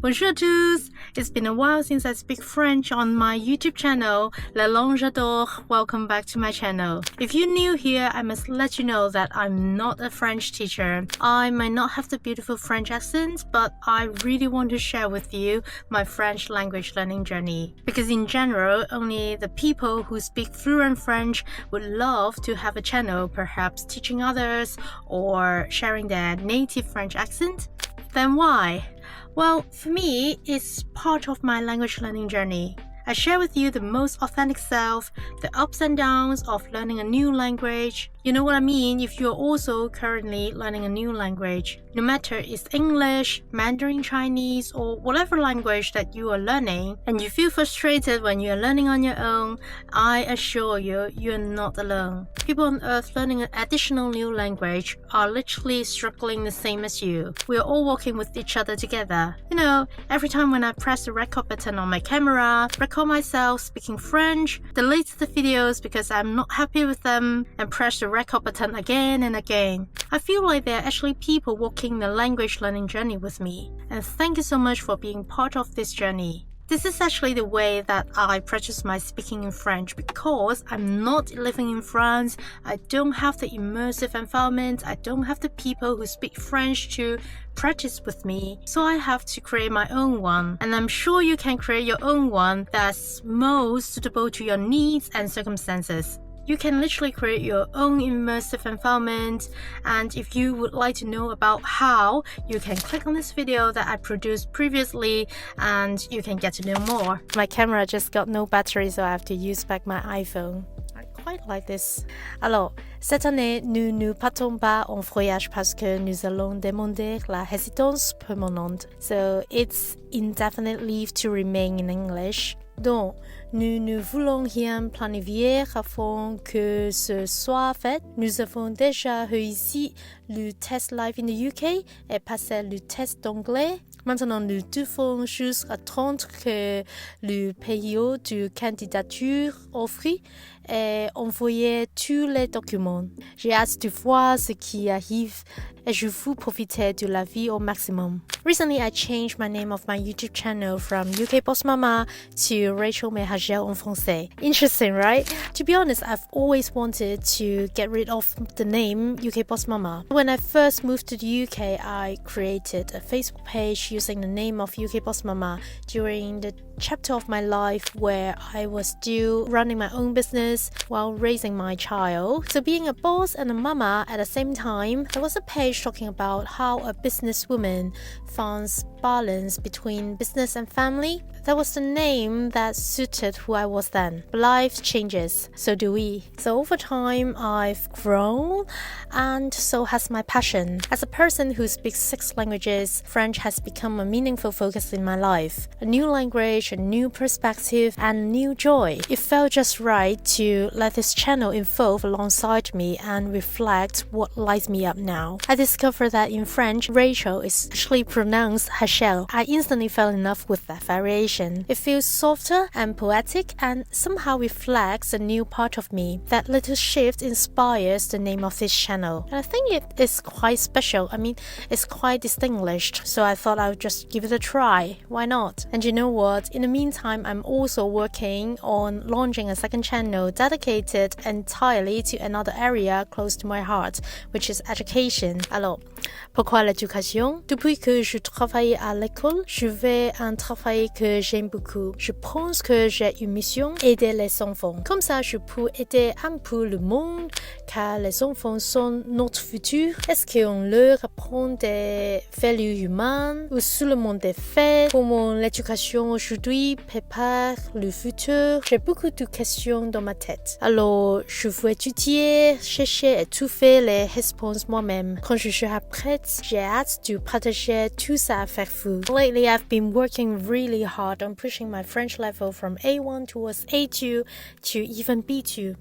Bonjour tous! It's been a while since I speak French on my YouTube channel, La Langue J'adore. Welcome back to my channel. If you're new here, I must let you know that I'm not a French teacher. I might not have the beautiful French accent, but I really want to share with you my French language learning journey. Because in general, only the people who speak fluent French would love to have a channel, perhaps teaching others or sharing their native French accent. Then why? Well, for me, it's part of my language learning journey. I share with you the most authentic self, the ups and downs of learning a new language. You know what I mean if you're also currently learning a new language. No matter it's English, Mandarin Chinese, or whatever language that you are learning, and you feel frustrated when you're learning on your own, I assure you, you're not alone. People on earth learning an additional new language are literally struggling the same as you. We're all working with each other together. You know, every time when I press the record button on my camera, record myself speaking French, delete the videos because I'm not happy with them, and press the record button again and again. I feel like there are actually people walking the language learning journey with me. And thank you so much for being part of this journey. This is actually the way that I practice my speaking in French because I'm not living in France. I don't have the immersive environment. I don't have the people who speak French to practice with me. So I have to create my own one. And I'm sure you can create your own one that's most suitable to your needs and circumstances. You can literally create your own immersive environment, and if you would like to know about how, you can click on this video that I produced previously and you can get to know more. My camera just got no battery, so I have to use back my iPhone. I quite like this. Alors, cette année, nous ne partons pas en voyage parce que nous allons demander la résidence permanente. So it's indefinite leave to remain in English. Donc, nous ne voulons rien planifier avant que ce soit fait. Nous avons déjà réussi le test live in the UK et passé le test d'anglais. Maintenant, nous devons juste attendre que le période de candidature offre et envoyer tous les documents. J'ai hâte de voir ce qui arrive et je veux profiter de la vie au maximum. Recently, I changed my name of my YouTube channel from UK Boss Mama to Rachelle, Mais, Rachelle en français. Interesting, right? To be honest, I've always wanted to get rid of the name UK Boss Mama. When I first moved to the UK, I created a Facebook page using the name of UK Boss Mama during the chapter of my life where I was still running my own business while raising my child. So being a boss and a mama at the same time, there was a page talking about how a businesswoman finds balance between business and family. That was the name that suited who I was then. But life changes, so do we. So over time, I've grown, and so has my passion. As a person who speaks 6 languages, French has become a meaningful focus in my life. A new language, a new perspective, and new joy. It felt just right to let this channel evolve alongside me and reflect what lights me up now. I discovered that in French, Rachel is actually pronounced Rachelle. I instantly fell in love with that variation. It feels softer and poetic and somehow reflects a new part of me. That little shift inspires the name of this channel. And I think it is quite special. I mean, it's quite distinguished. So I thought I would just give it a try. Why not? And you know what? In the meantime, I'm also working on launching a second channel dedicated entirely to another area close to my heart, which is education. Alors, pourquoi l'éducation? Depuis que je travaille à l'école, je fais un travail que j'aime beaucoup. Je pense que j'ai une mission, aider les enfants. Comme ça, je peux aider un peu le monde, car les enfants sont notre futur. Est-ce qu'on leur apprend des valeurs humaines ou seulement des faits? Comment l'éducation aujourd'hui prépare le futur? J'ai beaucoup de questions dans ma tête. Alors, je veux étudier, chercher et trouver les réponses moi-même. Quand je serai prête, j'ai hâte de partager tout ça avec vous. Lately, I've been working really hard on pushing my French level from A1 towards A2 to even B2.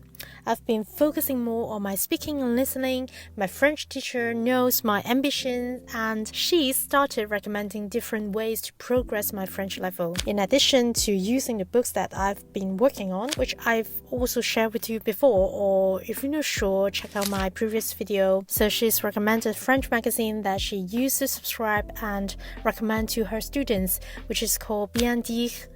I've been focusing more on my speaking and listening. My French teacher knows my ambitions and she started recommending different ways to progress my French level. In addition to using the books that I've been working on, which I've also shared with you before, or if you're not sure, check out my previous video. So she's recommended a French magazine that she used to subscribe and recommend to her students, which is called Bilingual.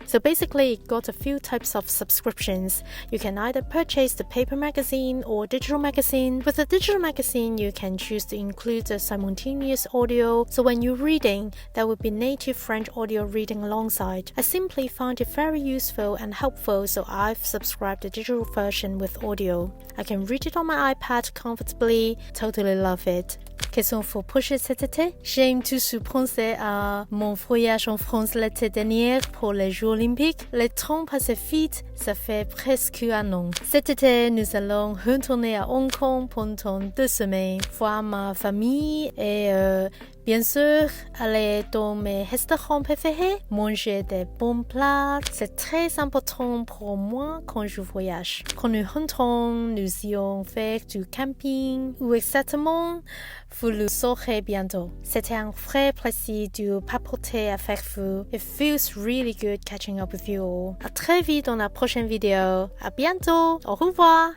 So basically, it got a few types of subscriptions. You can either purchase the paper magazine or digital magazine. With the digital magazine, you can choose to include the simultaneous audio. So when you're reading, there will be native French audio reading alongside. I simply found it very useful and helpful, so I've subscribed the digital version with audio. I can read it on my iPad comfortably. Totally love it. Question pour prochain cet été. J'aime toujours penser à mon voyage en France l'été dernier pour les Jeux Olympiques. Le temps passe vite, ça fait presque un an. Cet été, nous allons retourner à Hong Kong pendant 2 semaines, voir ma famille et bien sûr, aller dans mes restaurants préférés, manger des bons plats. C'est très important pour moi quand je voyage. Quand nous rentrons, nous irons faire du camping. Où exactement, vous le saurez bientôt. C'était un vrai plaisir de papoter avec vous. It feels really good catching up with you all. À très vite dans la prochaine vidéo. À bientôt. Au revoir.